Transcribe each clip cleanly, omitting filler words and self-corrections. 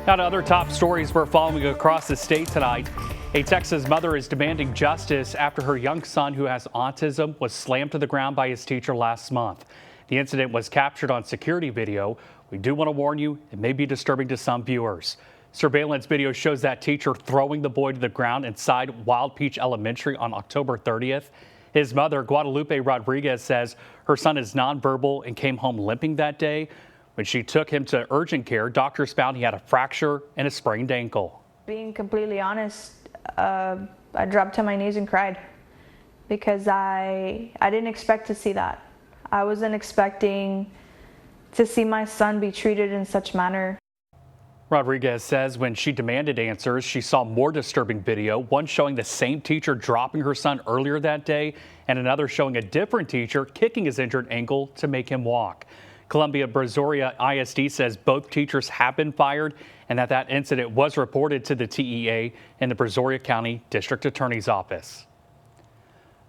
Now to other top stories we're following across the state tonight. A Texas mother is demanding justice after her young son, who has autism, was slammed to the ground by his teacher last month. The incident was captured on security video. We do want to warn you, it may be disturbing to some viewers. Surveillance video shows that teacher throwing the boy to the ground inside Wild Peach Elementary on October 30th. His mother, Guadalupe Rodriguez, says her son is nonverbal and came home limping that day. When she took him to urgent care, doctors found he had a fracture and a sprained ankle. Being completely honest, I dropped to my knees and cried because I didn't expect to see that. I wasn't expecting to see my son be treated in such manner. Rodriguez says when she demanded answers, she saw more disturbing video, one showing the same teacher dropping her son earlier that day, and another showing a different teacher kicking his injured ankle to make him walk. Columbia Brazoria ISD says both teachers have been fired and that incident was reported to the TEA in the Brazoria County District Attorney's Office.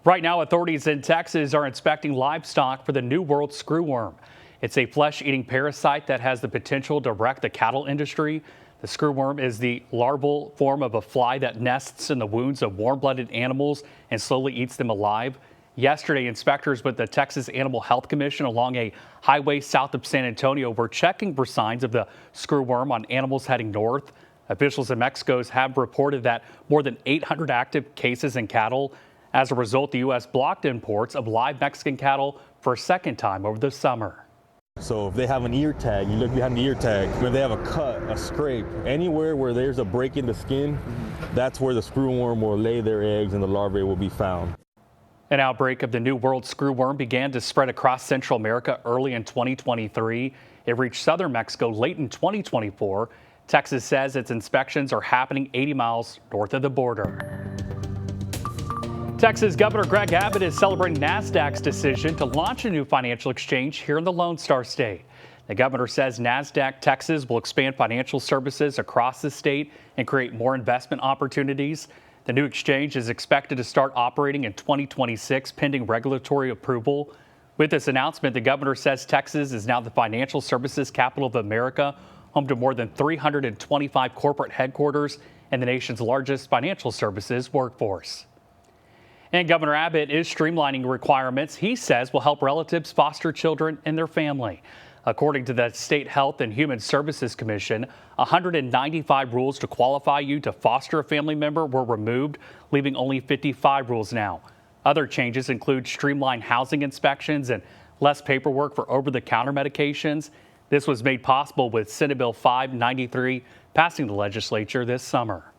Right now, authorities in Texas are inspecting livestock for the New World screwworm. It's a flesh-eating parasite that has the potential to wreck the cattle industry. The screwworm is the larval form of a fly that nests in the wounds of warm-blooded animals and slowly eats them alive. Yesterday, inspectors with the Texas Animal Health Commission along a highway south of San Antonio were checking for signs of the screwworm on animals heading north. Officials in Mexico have reported that more than 800 active cases in cattle. As a result, the U.S. blocked imports of live Mexican cattle for a second time over the summer. So if they have an ear tag, you look behind the ear tag, if they have a cut, a scrape, anywhere where there's a break in the skin, that's where the screwworm will lay their eggs and the larvae will be found. An outbreak of the New World screwworm began to spread across Central America early in 2023. It reached southern Mexico late in 2024. Texas says its inspections are happening 80 miles north of the border. Texas Governor Greg Abbott is celebrating NASDAQ's decision to launch a new financial exchange here in the Lone Star State. The governor says NASDAQ Texas will expand financial services across the state and create more investment opportunities. The new exchange is expected to start operating in 2026, pending regulatory approval. With this announcement, the governor says Texas is now the financial services capital of America, home to more than 325 corporate headquarters and the nation's largest financial services workforce. And Governor Abbott is streamlining requirements he says will help relatives foster children in their family. According to the State Health and Human Services Commission, 195 rules to qualify you to foster a family member were removed, leaving only 55 rules now. Other changes include streamlined housing inspections and less paperwork for over-the-counter medications. This was made possible with Senate Bill 593 passing the legislature this summer.